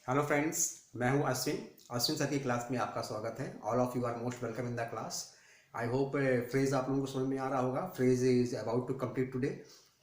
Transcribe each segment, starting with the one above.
Hello friends, मैं हूं Ashwin sir की क्लास में आपका स्वागत है। All of you are most welcome in the class. I hope phrase आप लोगों को समझ में आ रहा होगा। Phrase is about to complete today.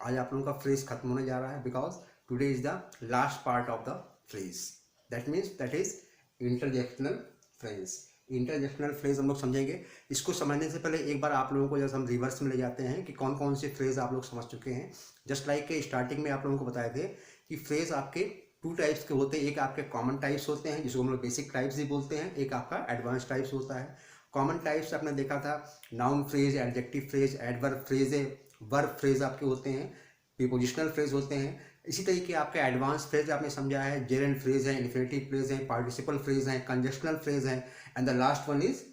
आज आप लोगों का फ्रेज खत्म होने जा रहा है because today is the last part of the phrase. That is interjectional phrase. Interjectional phrase हम लोग समझेंगे। इसको समझने से पहले एक बार आप लोगों को जब हम रिवर्स में ले जाते हैं कि कौन कौन से फ्रेज आप लोग समझ चुके हैं। जस्ट लाइक स्टार्टिंग में आप लोगों को बताए थे कि फ्रेज आपके टू टाइप्स के होते हैं। एक आपके कॉमन टाइप्स होते हैं जिसको हम लोग बेसिक टाइप्स ही बोलते हैं, एक आपका एडवांस टाइप्स होता है। कॉमन टाइप्स आपने देखा था noun phrase, adjective phrase, adverb phrase, verb phrase आपके होते हैं, प्रीपोजिशनल फ्रेज होते हैं। इसी तरीके आपके एडवांस फ्रेज आपने समझा है, जेरेंट फ्रेज है, इन्फिनेटिव फ्रेज है, पार्टिसिपल फ्रेज है, कंजक्शनल फ्रेज है, and the last one is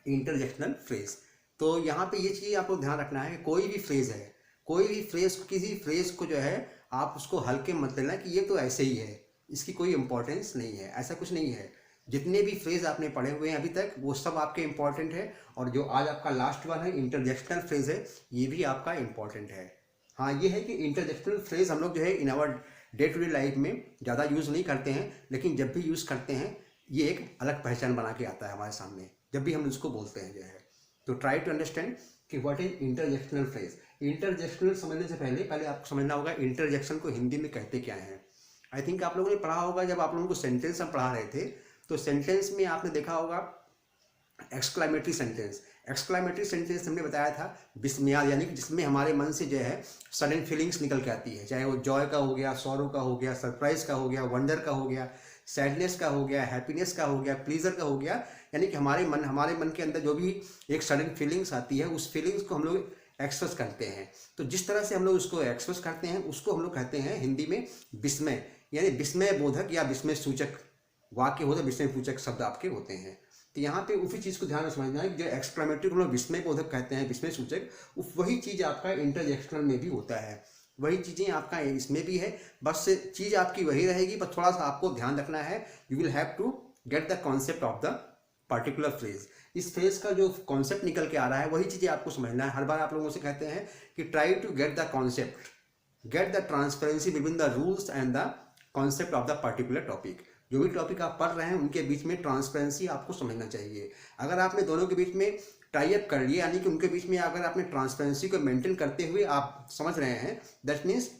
interjectional phrase. तो यहाँ पे ये चीज़ आपको ध्यान रखना है, कोई भी फ्रेज है, कोई भी फ्रेज, किसी फ्रेज को जो है आप उसको हल्के मत लेना कि ये तो ऐसे ही है, इसकी कोई इंपॉर्टेंस नहीं है। ऐसा कुछ नहीं है। जितने भी फ्रेज आपने पढ़े हुए हैं अभी तक वो सब आपके इंपॉर्टेंट है, और जो आज आपका लास्ट वन है इंटरजेक्शनल फ्रेज है, ये भी आपका इंपॉर्टेंट है। हाँ, ये है कि इंटरजेक्शनल फ्रेज हम लोग जो है in our day to day life में ज़्यादा यूज़ नहीं करते हैं, लेकिन जब भी यूज़ करते हैं ये एक अलग पहचान बना के आता है हमारे सामने जब भी हम उसको बोलते हैं जो है। तो ट्राई टू अंडरस्टैंड कि व्हाट इज इंटरजेक्शनल फ्रेज। इंटरजेक्शनल समझने से पहले आपको समझना होगा इंटरजेक्शन को हिंदी में कहते क्या है। आई थिंक आप लोगों ने पढ़ा होगा, जब आप लोगों को सेंटेंस हम पढ़ा रहे थे तो सेंटेंस में आपने देखा होगा एक्सक्लामेटरी सेंटेंस। एक्सक्लामेटरी सेंटेंस हमने बताया था विस्मयाद, यानी कि जिसमें हमारे मन से जो है सडन फीलिंग्स निकल के आती है, चाहे वो जॉय का हो गया, सॉरो का हो गया, सरप्राइज का हो गया, वंडर का हो गया, सैडनेस का हो गया, हैप्पीनेस का हो गया, प्लीजर का हो गया। यानी कि हमारे मन के अंदर जो भी एक सडन फीलिंग्स आती है उस फीलिंग्स को हम लोग एक्सप्रेस करते हैं। तो जिस तरह से हम लोग उसको एक्सप्रेस करते हैं उसको हम लोग कहते हैं हिंदी में विस्मय, यानी विस्मय बोधक या विस्मय सूचक वाक्य होता है, विस्मय सूचक शब्द आपके होते हैं। तो यहाँ पे उसी चीज़ को ध्यान में समझना है कि जो एक्सक्लेमेटरी को हम लोग विस्मय बोधक कहते हैं, विस्मय सूचक, वही चीज़ आपका इंटरजेक्शनल में भी होता है। वही चीज़ें आपका इसमें भी है, बस चीज़ आपकी वही रहेगी, बस थोड़ा सा आपको ध्यान रखना है। You will have to get the concept of the particular phrase. इस फ्रेज का जो कॉन्सेप्ट निकल के आ रहा है वही चीज़ें आपको समझना है। हर बार आप लोगों से कहते हैं कि try to get the concept, get the transparency between the rules and the concept of the particular topic. जो भी टॉपिक आप पढ़ रहे हैं उनके बीच में ट्रांसपेरेंसी आपको समझना चाहिए। अगर आपने दोनों के बीच में टाई अप कर लिया, यानी कि उनके बीच में अगर आपने ट्रांसपेरेंसी को मेंटेन करते हुए आप समझ रहे हैं, दैट मीन्स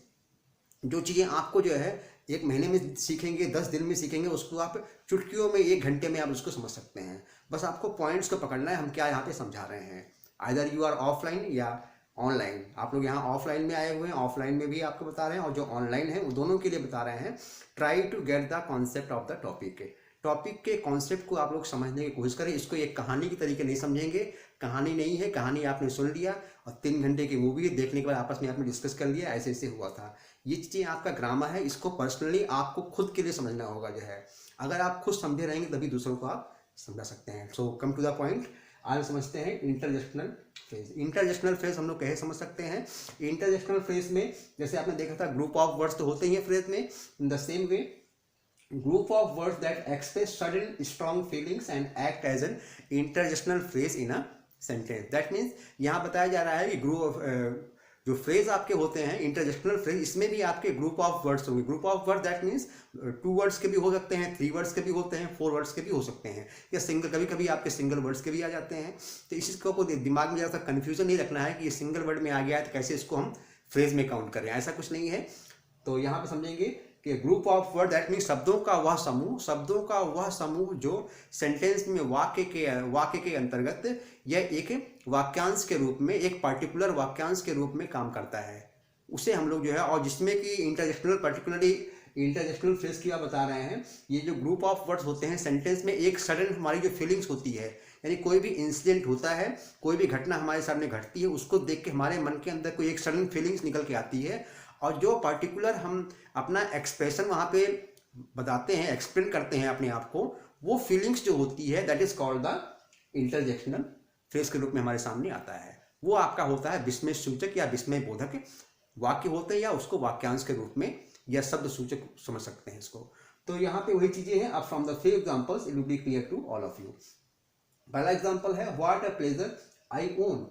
जो चीज़ें आपको जो है एक महीने में सीखेंगे, 10 दिन में सीखेंगे, उसको आप चुटकियों में 1 घंटे में आप उसको समझ सकते हैं। बस आपको पॉइंट्स को पकड़ना है, हम क्या यहाँ पे समझा रहे हैं। आइदर यू आर ऑफलाइन या ऑनलाइन। आप लोग यहाँ ऑफलाइन में आए हुए हैं, ऑफलाइन में भी आपको बता रहे हैं, और जो ऑनलाइन है वो दोनों के लिए बता रहे हैं। Try to get the concept of the topic के कॉन्सेप्ट को आप लोग समझने की कोशिश करें। इसको एक कहानी के तरीके नहीं समझेंगे। कहानी नहीं है, कहानी आपने सुन लिया और 3 घंटे की मूवी देखने के बाद आपस में आपने डिस्कस कर लिया ऐसे ऐसे हुआ था। ये चीज़ें आपका ग्रामर है, इसको पर्सनली आपको खुद के लिए समझना होगा जो है। अगर आप खुद समझे रहेंगे तभी दूसरों को आप समझा सकते हैं। सो कम टू द पॉइंट, आज समझते हैं इंटरजेक्शनल फ्रेज। इंटरजेक्शनल फ्रेज हम लोग कैसे समझ सकते हैं। इंटरजेक्शनल फ्रेज में जैसे आपने देखा था ग्रुप ऑफ वर्ड्स तो होते ही हैं फ्रेज में। In the same way group of words that express sudden strong feelings and act as an interjectional phrase in a sentence. That means यहाँ बताया जा रहा है कि ग्रुप ऑफ जो फ्रेज आपके होते हैं इंटरजेक्शनल फ्रेज, इसमें भी आपके ग्रुप ऑफ वर्ड्स होंगे। Group of word that means 2 words के भी हो सकते हैं, 3 वर्ड्स के भी होते हैं, 4 वर्ड्स के भी हो सकते हैं, या सिंगल, कभी कभी आपके सिंगल वर्ड्स के भी आ जाते हैं। तो इस चीज़ को दिमाग में ज़्यादा कन्फ्यूजन नहीं रखना है कि ये सिंगल वर्ड में आ गया है तो कैसे इसको हम फ्रेज में काउंट करें, ऐसा कुछ नहीं है। तो यहाँ पे समझेंगे कि group of word that mean शब्दों का वह समूह जो सेंटेंस में वाक्य के अंतर्गत यह एक वाक्यांश के रूप में, एक पार्टिकुलर वाक्यांश के रूप में काम करता है, उसे हम लोग जो है, और जिसमें कि इंटरजेक्शनल फ्रेज की बात बता रहे हैं। ये जो ग्रुप ऑफ वर्ड्स होते हैं सेंटेंस में, एक सडन हमारी जो फीलिंग्स होती है, यानी कोई भी इंसिडेंट होता है, कोई भी घटना हमारे सामने घटती है, उसको देख के हमारे मन के अंदर कोई एक सडन फीलिंग्स निकल के आती है, और जो पार्टिकुलर हम अपना एक्सप्रेशन वहाँ पे बताते हैं, एक्सप्लेन करते हैं अपने आप को, वो फीलिंग्स जो होती है that is called the interjectional phrase के रूप में हमारे सामने आता है। वो आपका होता है विस्मय सूचक या विस्मय बोधक वाक्य होते हैं, या उसको वाक्यांश के रूप में या शब्द सूचक समझ सकते हैं इसको। तो यहाँ पे वही चीजें हैं। अब from the few examples it will be clear to all of you. पहला एग्जांपल है what a pleasure I own.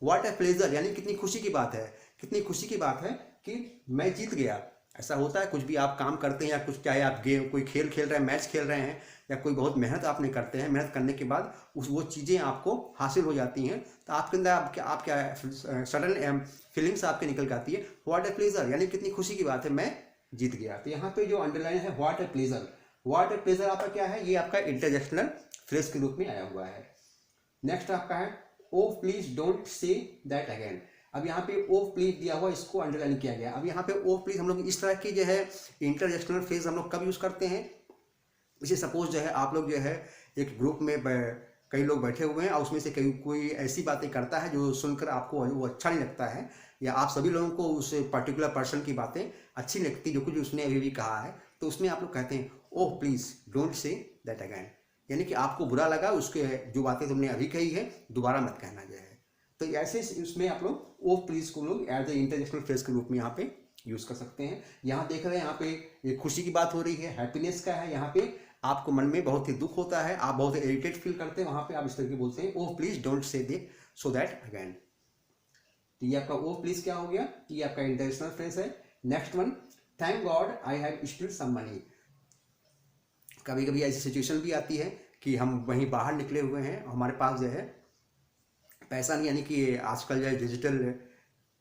What a pleasure यानी कितनी खुशी की बात है, कितनी खुशी की बात है कि मैं जीत गया। ऐसा होता है कुछ भी आप काम करते हैं या कुछ, चाहे आप गेम कोई खेल खेल रहे हैं, मैच खेल रहे हैं, या कोई बहुत मेहनत आपने करते हैं, मेहनत करने के बाद उस वो चीज़ें आपको हासिल हो जाती हैं, तो आपके अंदर आप क्या सडन फीलिंग्स आपके निकल जाती है, व्हाट ए प्लेजर, यानी कितनी खुशी की बात है, मैं जीत गया। तो यहाँ पे जो अंडरलाइन है what a pleasure, what a pleasure आपका क्या है, ये आपका इंटरजेक्शनल फ्रेज के रूप में आया हुआ है। नेक्स्ट आपका है oh please don't say that again. अब यहाँ पे ओ प्लीज दिया हुआ, इसको अंडरलाइन किया गया। अब यहाँ पे ओ प्लीज हम लोग इस तरह की जो है इंटरजेक्शनल फ्रेज हम लोग कब यूज़ करते हैं, इसे सपोज जो है आप लोग जो है एक ग्रुप में कई लोग बैठे हुए हैं और उसमें से कोई ऐसी बातें करता है जो सुनकर आपको वो अच्छा नहीं लगता है, या आप सभी लोगों को उस पर्टिकुलर पर्सन की बातें अच्छी नहीं लगती जो कुछ उसने अभी भी कहा है, तो उसमें आप लोग कहते हैं oh please don't say that again, यानी कि आपको बुरा लगा, उसके जो बातें तुमने अभी कही है दोबारा मत कहना जो है। तो ऐसे उसमें आप लोग ओह प्लीज़ को लोग एज ए इंटरजेक्शनल फ्रेज के रूप में यहाँ पे यूज़ कर सकते हैं। यहाँ देख रहे हैं, यहाँ पे एक खुशी की बात हो रही है, हैप्पीनेस का है, यहाँ पे आपको मन में बहुत ही दुख होता है, आप बहुत इरिटेट फील करते हैं, वहाँ पे आप इस तरीके बोलते हैं ओह प्लीज़ डोंट से दे सो दैट अगैन। तो ये आपका ओह प्लीज़ क्या हो गया, ये आपका इंटरजेक्शनल फ्रेज है। Next one, thank God I have still some money. कभी कभी ऐसी सिचुएशन भी आती है कि हम वहीं बाहर निकले हुए हैं, हमारे पास जो है पैसा नहीं, यानी कि आजकल जो है डिजिटल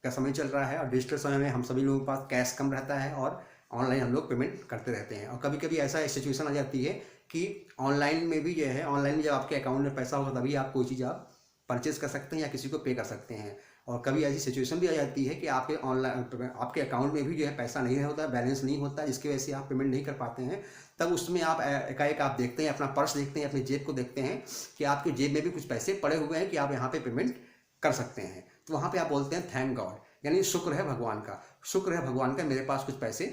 का समय चल रहा है और डिजिटल समय में हम सभी लोगों के पास कैश कम रहता है और ऑनलाइन हम लोग पेमेंट करते रहते हैं। और कभी कभी ऐसा सिचुएशन आ जाती है कि ऑनलाइन में भी जो है, ऑनलाइन में जब आपके अकाउंट में पैसा होगा तभी आप कोई चीज़ आप परचेज कर सकते हैं या किसी को पे कर सकते हैं। और कभी ऐसी सिचुएशन भी आ जाती है कि आपके ऑनलाइन आपके अकाउंट में भी जो है पैसा नहीं होता, बैलेंस नहीं होता, जिसकी वजह से आप पेमेंट नहीं कर पाते हैं। तब उसमें आप एकाएक आप देखते हैं, अपना पर्स देखते हैं, अपनी जेब को देखते हैं कि आपकी जेब में भी कुछ पैसे पड़े हुए हैं कि आप यहाँ पे पेमेंट कर सकते हैं। तो वहाँ पे आप बोलते हैं थैंक गॉड, यानी शुक्र है भगवान का, शुक्र है भगवान का मेरे पास कुछ पैसे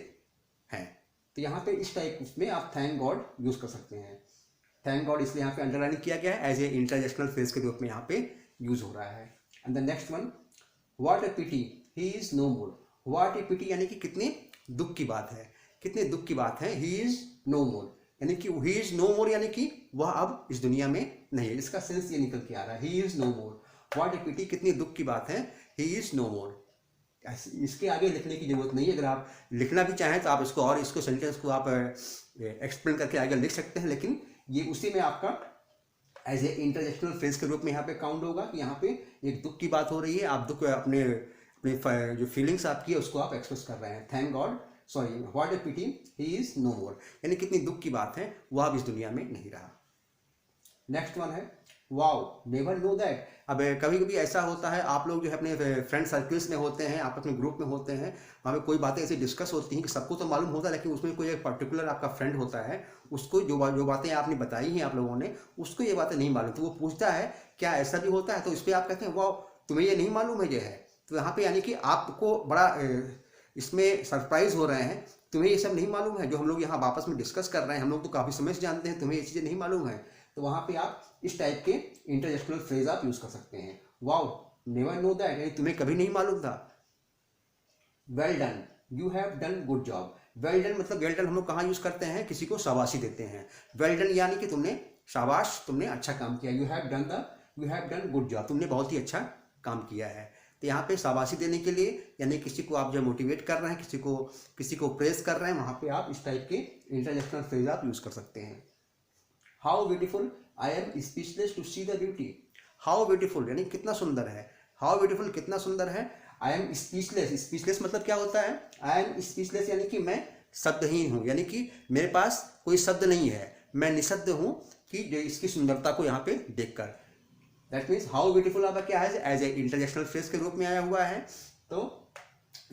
हैं। तो यहाँ पे इस टाइप में आप थैंक गॉड यूज़ कर सकते हैं। थैंक गॉड इसलिए यहाँ पे अंडरलाइन किया गया है, एज ए इंटरजेक्शनल फ्रेज के रूप में यहाँ पे यूज हो रहा है। And the next one, what a pity he is no more. What a pity यानी कि कितने दुख की बात है, कितने दुख की बात है। ही इज नो मोर यानी कि ही इज नो मोर यानी कि वह अब इस दुनिया में नहीं है, इसका सेंस ये निकल के आ रहा है, he is no more. What a pity कितनी दुख की बात है, ही इज नो मोर। इसके आगे लिखने की जरूरत नहीं है, अगर आप लिखना भी चाहें तो आप इसको और इसको सेंटेंस को आप एक्सप्लेन करके आगे लिख सकते हैं, लेकिन ये उसी में आपका एज ए इंटरजेक्शनल फ्रेज के रूप में यहाँ पे काउंट होगा कि यहाँ पे एक दुख की बात हो रही है, आप दुख अपने अपने जो फीलिंग्स आपकी है उसको आप एक्सप्रेस कर रहे हैं। Thank God sorry what a pity he is no more, यानी कितनी दुख की बात है वह अब इस दुनिया में नहीं रहा। नेक्स्ट वन है वाओ नेवर नो दैट। अब कभी कभी ऐसा होता है, आप लोग जो है अपने फ्रेंड सर्कल्स में होते हैं, आप अपने ग्रुप में होते हैं, हमें कोई बातें ऐसी डिस्कस होती हैं कि सबको तो मालूम होता है, लेकिन उसमें कोई एक पर्टिकुलर आपका फ्रेंड होता है, उसको जो बातें आपने बताई हैं आप लोगों ने, उसको ये बातें नहीं मालूम, तो वो पूछता है क्या ऐसा भी होता है, तो इस पर आप कहते हैं वाओ तुम्हें ये नहीं मालूम है जो है। तो यहाँ पे यानी कि आपको बड़ा इसमें सरप्राइज हो रहे हैं, तुम्हें ये सब नहीं मालूम है जो हम लोग यहाँ वापस में डिस्कस कर रहे हैं, हम लोग तो काफ़ी समय से जानते हैं, तुम्हें ये चीज़ें नहीं मालूम है। तो वहाँ पे आप इस टाइप के इंटरजेक्शनल फ्रेज आप यूज कर सकते हैं। वाओ नेवर नो दैट यानी तुम्हें कभी नहीं मालूम था। Well done you have done good job. Well done मतलब वेल डन हम लोग कहाँ यूज करते हैं, किसी को शाबाशी देते हैं। वेल डन यानी कि तुमने शाबाश, तुमने अच्छा काम किया। You have done good job, तुमने बहुत ही अच्छा काम किया है। तो यहाँ पे शाबाशी देने के लिए यानी किसी को आप जो मोटिवेट कर रहे हैं, किसी को प्रेस कर रहे हैं, वहाँ पे आप इस टाइप के इंटरजेक्शनल फ्रेज आप यूज कर सकते हैं। How beautiful I am speechless to see the beauty. How beautiful यानी कितना सुंदर है, हाउ ब्यूटीफुल कितना सुंदर है। आई एम स्पीचलेस, स्पीचलेस मतलब क्या होता है, आई एम स्पीचलेस यानी कि मैं शब्दहीन हूँ, यानी कि मेरे पास कोई शब्द नहीं है, मैं निशब्द हूँ कि जो इसकी सुंदरता को यहाँ पे देखकर। दैट मीन्स हाउ ब्यूटीफुल आपका क्या है, एज ए इंटरजेक्शनल फ्रेज के रूप में आया हुआ है। तो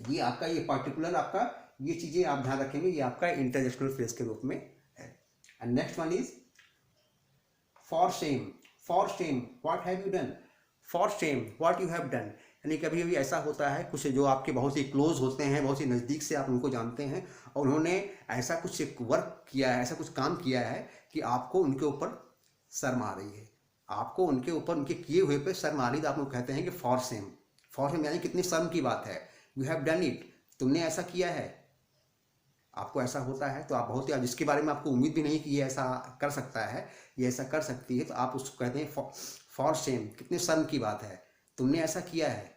ये आपका ये पर्टिकुलर आपका ये चीज़ें आप ध्यान रखेंगे, ये आपका इंटरजेक्शनल फ्रेज के रूप में है। And next one is for shame. For shame what have you done. For shame what you have done यानी कभी कभी ऐसा होता है, कुछ जो आपके बहुत ही क्लोज होते हैं, बहुत ही नज़दीक से आप उनको जानते हैं और उन्होंने ऐसा कुछ वर्क किया है, ऐसा कुछ काम किया है कि आपको उनके ऊपर शर्म आ रही है, आपको उनके ऊपर उनके किए हुए पे शर्म आ रही, तो आप लोग कहते हैं कि फॉर सेम। फॉर सेम यानी कितनी शर्म की बात है। यू हैव डन इट, तुमने ऐसा किया है, आपको ऐसा होता है तो आप बहुत ही, जिसके बारे में आपको उम्मीद भी नहीं कि ये ऐसा कर सकता है, ये ऐसा कर सकती है, तो आप उसको कहते हैं फॉर शेम, कितनी शर्म की बात है, तुमने ऐसा किया है।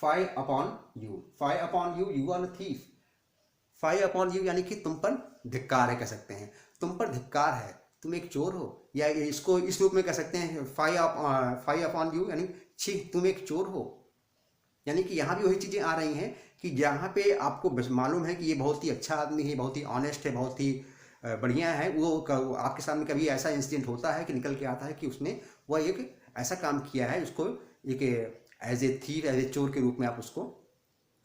Fie upon you, fie upon you, you are a thief. Fie upon you यानी कि तुम पर धिक्कार है, कह सकते हैं तुम पर धिक्कार है, तुम एक चोर हो। या इसको इस रूप में कह सकते हैं फाई अपॉन यू यानी छी तुम एक चोर हो। यानी कि यहाँ भी वही चीज़ें आ रही हैं कि जहाँ पे आपको मालूम है कि ये बहुत ही अच्छा आदमी है, बहुत ही ऑनेस्ट है, बहुत ही बढ़िया है, वो आपके सामने कभी ऐसा इंसिडेंट होता है कि निकल के आता है कि उसने वह एक ऐसा काम किया है, उसको एक as a thief, as a चोर के रूप में आप उसको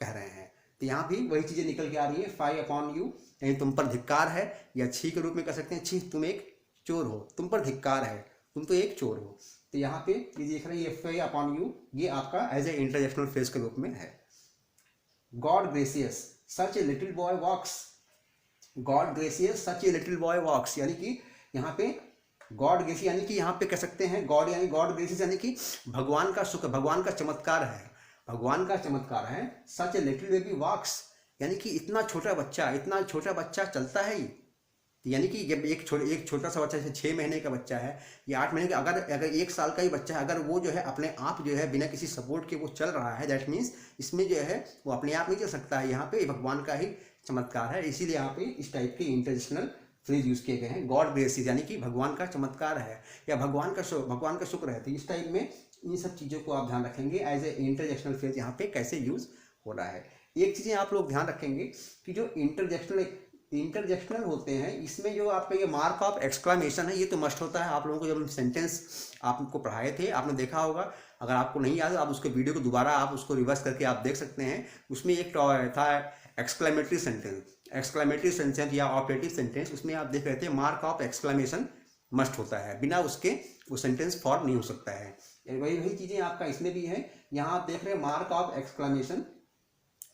कह रहे हैं। तो यहाँ भी वही चीज़ें निकल के आ रही है, फाई अपॉन यू यानी तुम पर धिक्कार है, या छी के रूप में कह सकते हैं छी तुम एक चोर हो, तुम पर धिक्कार है, तुम तो एक चोर हो। तो यहाँ पे ये देख रहे हैं ये फाई अपॉन यू, ये आपका एज ए इंटरजेक्शनल फ्रेज के रूप में है। God gracious such a little boy walks, God gracious such a little boy walks, यानी कि यहाँ पे गॉड ग्रेसियस यानी कि यहाँ पे कह सकते हैं गॉड यानी गॉड ग्रेसियस यानी कि भगवान का शुक्र, भगवान का चमत्कार है, भगवान का चमत्कार है। सच ए लिटिल बेबी वॉक्स यानी कि इतना छोटा बच्चा चलता है। यानी कि जब एक छोटा सा बच्चा जैसे 6 महीने का बच्चा है या 8 महीने का, अगर 1 साल का ही बच्चा है, अगर वो जो है अपने आप जो है बिना किसी सपोर्ट के वो चल रहा है, दैट मीन्स इसमें जो है वो अपने आप नहीं चल सकता है। यहाँ पे भगवान का ही चमत्कार है, इसीलिए यहाँ पे इस टाइप के इंटरजेक्शनल फ्रेज यूज किए गए हैं। गॉड ग्रेसियस यानी कि भगवान का चमत्कार है या भगवान का शुक्र है। तो इस टाइप में इन सब चीज़ों को आप ध्यान रखेंगे एज ए इंटरजेक्शनल फ्रेज यहाँ पे कैसे यूज हो रहा है। एक चीज़ें आप लोग ध्यान रखेंगे कि जो इंटरजेक्शनल होते हैं, इसमें जो आपका ये मार्क ऑफ एक्सक्लामेशन है, ये तो मस्ट होता है। आप लोगों को जब हम सेंटेंस आपको पढ़ाए थे, आपने देखा होगा, अगर आपको नहीं याद आप उसके वीडियो को दोबारा आप उसको रिवर्स करके आप देख सकते हैं। उसमें एक था एक्सक्लेमेटरी सेंटेंस या ऑपरेटिव सेंटेंस, उसमें आप देख रहे थे मार्क ऑफ एक्सक्लेमेशन मस्ट होता है, बिना उसके वो सेंटेंस फॉर्म नहीं हो सकता है। वही चीज़ें आपका इसमें भी है। यहाँ आप देख रहे हैं मार्क ऑफ एक्सक्लेमेशन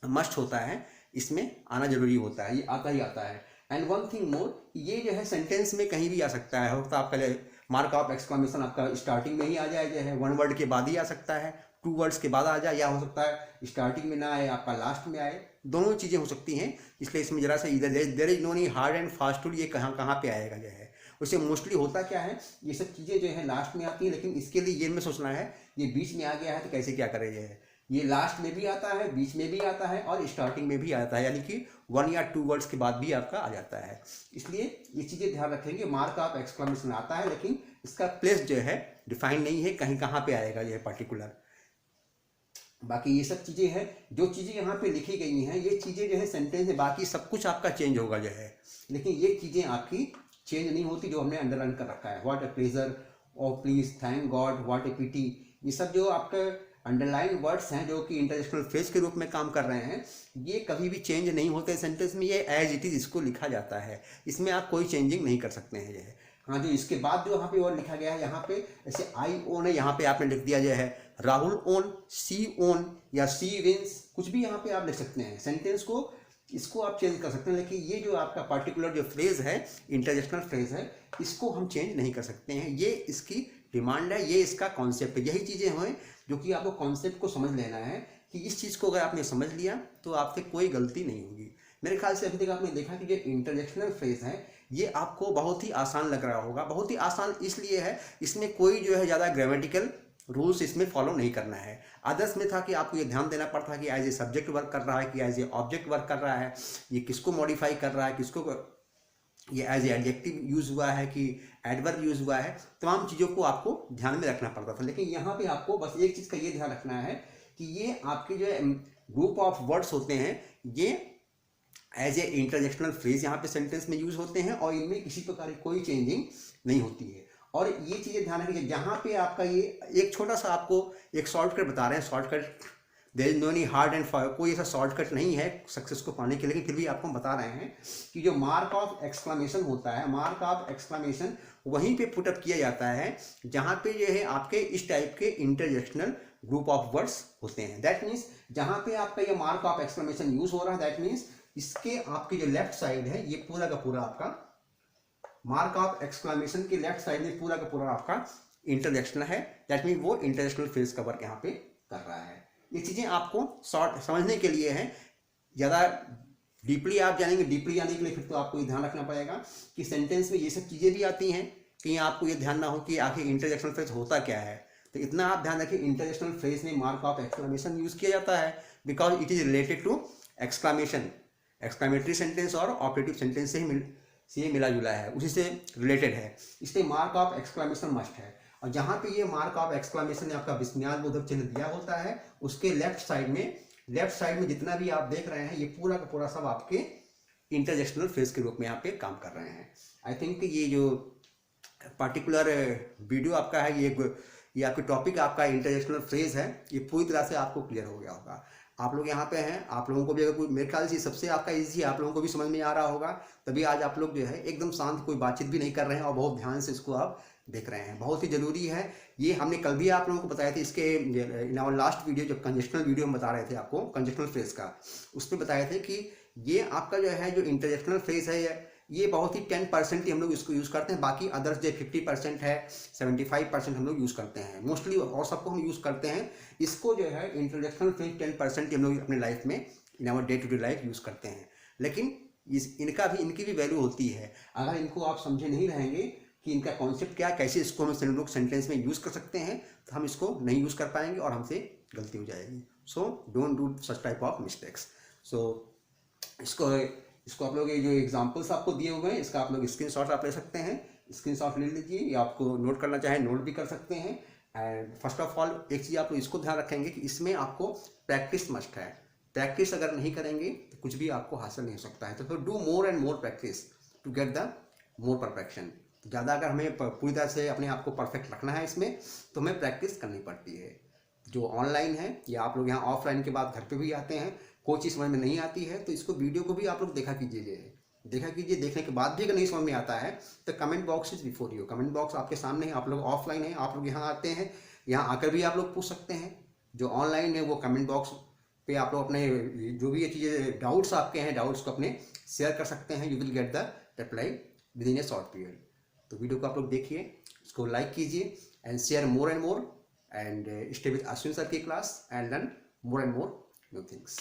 मस्ट होता है, इसमें आना जरूरी होता है, ये आता ही आता है। एंड वन थिंग मोर, ये जो है सेंटेंस में कहीं भी आ सकता है। होता आपका मार्क ऑफ एक्सक्लेमेशन आपका स्टार्टिंग में ही आ जाए, जो है 1 वर्ड के बाद ही आ सकता है, 2 वर्ड्स के बाद आ जाए, या हो सकता है स्टार्टिंग में ना आए, आपका लास्ट में आए, दोनों चीज़ें हो सकती हैं। इसलिए इसमें जरा सा इधर देयर इज नो नी हार्ड एंड फास्ट रूल, ये कहाँ पे आएगा जो है। उससे मोस्टली होता क्या है, ये सब चीज़ें जो है लास्ट में आती हैं, लेकिन इसके लिए ये में सोचना है ये बीच में आ गया है तो कैसे क्या करें। जो है ये लास्ट में भी आता है, बीच में भी आता है और स्टार्टिंग में भी आता है, यानी कि 1 या 2 वर्ड्स के बाद भी आपका आ जाता है। इसलिए ये चीज़ें ध्यान रखेंगे। मार्क ऑफ एक्सक्लेमेशन आता है, लेकिन इसका प्लेस जो है डिफाइन नहीं है, कहीं कहाँ पे आएगा यह पर्टिकुलर। बाकी ये सब चीज़ें हैं, जो चीज़ें यहाँ पे लिखी गई हैं, ये चीज़ें जो है सेंटेंस में, बाकी सब कुछ आपका चेंज होगा जो है, लेकिन ये चीज़ें आपकी चेंज नहीं होती जो हमने अंडरलाइन कर रखा है। What a pleasure, oh please, thank God, what a pity, ये सब जो आपके अंडरलाइन वर्ड्स हैं जो कि इंटरजेक्शनल फ्रेज के रूप में काम कर रहे हैं, ये कभी भी चेंज नहीं होते सेंटेंस में, ये एज इट इज इसको लिखा जाता है, इसमें आप कोई चेंजिंग नहीं कर सकते हैं। ये है हाँ, जो इसके बाद जो यहाँ पे और लिखा गया है, यहाँ पे ऐसे आई ओन है, यहाँ पे आपने लिख दिया जो है राहुल ओन, सी ओन या सी विंस, कुछ भी यहाँ पे आप लिख सकते हैं सेंटेंस को, इसको आप चेंज कर सकते हैं। लेकिन ये जो आपका पर्टिकुलर जो फ्रेज है, इंटरजेक्शनल फ्रेज है, इसको हम चेंज नहीं कर सकते हैं। ये इसकी डिमांड है, ये इसका कॉन्सेप्ट है। यही चीज़ें हैं जो कि आपको कॉन्सेप्ट को समझ लेना है कि इस चीज़ को अगर आपने समझ लिया तो आपसे कोई गलती नहीं होगी। मेरे ख्याल से अभी तक आपने देखा कि जो इंटरजेक्शनल फ्रेज है ये आपको बहुत ही आसान लग रहा होगा। बहुत ही आसान इसलिए है, इसमें कोई जो है ज़्यादा ग्रामेटिकल रूल्स इसमें फॉलो नहीं करना है। अदर्स में था कि आपको ये ध्यान देना पड़ता है कि एज ए सब्जेक्ट वर्क कर रहा है कि एज ए ऑब्जेक्ट वर्क कर रहा है, ये किसको मॉडिफाई कर रहा है, किसको ये एज ए एडजेक्टिव यूज़ हुआ है कि एडवर्ब यूज़ हुआ है, तमाम चीज़ों को आपको ध्यान में रखना पड़ता था। लेकिन यहाँ पे आपको बस एक चीज़ का ये ध्यान रखना है कि ये आपके जो ग्रुप ऑफ वर्ड्स होते हैं, ये एज ए इंटरजेक्शनल फ्रेज यहाँ पे सेंटेंस में यूज़ होते हैं और इनमें किसी प्रकार की कोई चेंजिंग नहीं होती है। और ये चीज़ें ध्यान रखिए, जहाँ पे आपका ये एक छोटा सा आपको एक शॉर्टकट बता रहे हैं, shortcut there is no any hard and fast, कोई ऐसा शॉर्टकट नहीं है सक्सेस को पाने के लिए, लेकिन फिर भी आपको बता रहे हैं कि जो मार्क ऑफ एक्सक्लेमेशन होता है, मार्क ऑफ एक्सक्लेमेशन वहीं पे पुट अप किया जाता है जहाँ पे जो है आपके इस टाइप के इंटरजेक्शनल ग्रुप ऑफ वर्ड्स होते हैं। दैट मीन्स जहाँ पे आपका ये मार्क ऑफ एक्सक्लेमेशन यूज हो रहा है, दैट मीन्स इसके आपकी जो लेफ्ट साइड है, ये पूरा का पूरा आपका मार्क ऑफ एक्सक्लेमेशन के लेफ्ट साइड में पूरा का पूरा आपका इंटरजेक्शनल है। दैट मीन वो इंटरजेक्शनल फ्रेज का वर्क यहाँ पे कर रहा है। ये चीज़ें आपको शॉर्ट समझने के लिए हैं, ज़्यादा डीपली आप जानेंगे, डीपली जाने के लिए फिर तो आपको ये ध्यान रखना पड़ेगा कि सेंटेंस में ये सब चीज़ें भी आती हैं, कहीं आपको ये ध्यान ना हो कि आखिर इंटरजेक्शनल फ्रेज होता क्या है। तो इतना आप ध्यान रखिए, इंटरजेक्शनल फ्रेज में मार्क ऑफ एक्सक्लेमेशन यूज किया जाता है because it is related to exclamation. Exclamatory sentence और ऑपरेटिव सेंटेंस से मिला जुला है, उसी से रिलेटेड है, इसलिए मार्क ऑफ एक्सक्लामेशन मस्ट है। और जहाँ पे ये मार्क ऑफ एक्सक्लामेशन आपका विस्मयादिबोधक चिन्ह दिया होता है, उसके लेफ्ट साइड में जितना भी आप देख रहे हैं, ये पूरा का पूरा सब आपके इंटरजेक्शनल फ्रेज के रूप में यहाँ पे काम कर रहे हैं। आई थिंक ये जो पर्टिकुलर वीडियो आपका है, ये आपके टॉपिक आपका इंटरजेक्शनल फ्रेज है, ये पूरी तरह से आपको क्लियर हो गया होगा। आप लोग यहाँ पे हैं, आप लोगों को भी अगर कोई, मेरे ख्याल से सबसे आपका ईजी है, आप लोगों को भी समझ में आ रहा होगा, तभी आज आप लोग जो है एकदम शांत, कोई बातचीत भी नहीं कर रहे हैं और बहुत ध्यान से इसको आप देख रहे हैं। बहुत ही जरूरी है ये, हमने कल भी आप लोगों को बताया था इसके इन आवर लास्ट वीडियो, जो कंजेशनल वीडियो हम बता रहे थे आपको कंजेशनल फ्रेज का, उसमें बताए थे कि ये आपका जो है जो इंटरजेक्शनल फ्रेज है, ये बहुत ही 10% ही हम लोग इसको यूज़ करते हैं, बाकी अदर्स जो 50% है, 75% हम लोग यूज़ करते हैं मोस्टली, और सबको हम यूज़ करते हैं। इसको जो है इंट्रोडक्शनल फ्रेज 10% हम लोग अपने लाइफ में, in our day to day life use करते हैं। लेकिन इनकी भी वैल्यू होती है। अगर इनको आप समझे नहीं रहेंगे कि इनका कॉन्सेप्ट क्या, कैसे इसको हम लोग सेंटेंस में यूज़ कर सकते हैं, तो हम इसको नहीं यूज़ कर पाएंगे और हमसे गलती हो जाएगी। So don't do such type of mistakes. So इसको आप लोग, ये जो एग्जांपल्स आपको दिए हुए हैं, इसका आप लोग स्क्रीनशॉट आप ले सकते हैं, स्क्रीनशॉट ले लीजिए, या आपको नोट करना चाहे नोट भी कर सकते हैं। एंड फर्स्ट ऑफ ऑल एक चीज़ आप लोग इसको ध्यान रखेंगे कि इसमें आपको प्रैक्टिस मस्ट है। प्रैक्टिस अगर नहीं करेंगे तो कुछ भी आपको हासिल नहीं हो सकता है। तो do more and more practice to get the more perfection. ज़्यादा अगर हमें पूरी तरह से अपने आप को परफेक्ट रखना है इसमें, तो हमें प्रैक्टिस करनी पड़ती है। जो ऑनलाइन है या आप लोग यहाँ ऑफलाइन के बाद घर पे भी आते हैं, कोई चीज़ समझ में नहीं आती है तो इसको वीडियो को भी आप लोग देखा कीजिए। देखने के बाद भी अगर नहीं समझ में आता है तो comment box is before you, comment box आपके सामने है। आप लोग ऑफलाइन है, आप लोग यहाँ आते हैं, यहाँ आकर भी आप लोग पूछ सकते हैं। जो ऑनलाइन है वो कमेंट बॉक्स पे आप लोग अपने जो भी ये चीज़ें डाउट्स आपके हैं, डाउट्स को अपने शेयर कर सकते हैं। You will get the reply with in A short period. तो वीडियो को आप लोग देखिए, इसको लाइक कीजिए and share more and more, and stay with Ashwin sir की class and learn more and more new things.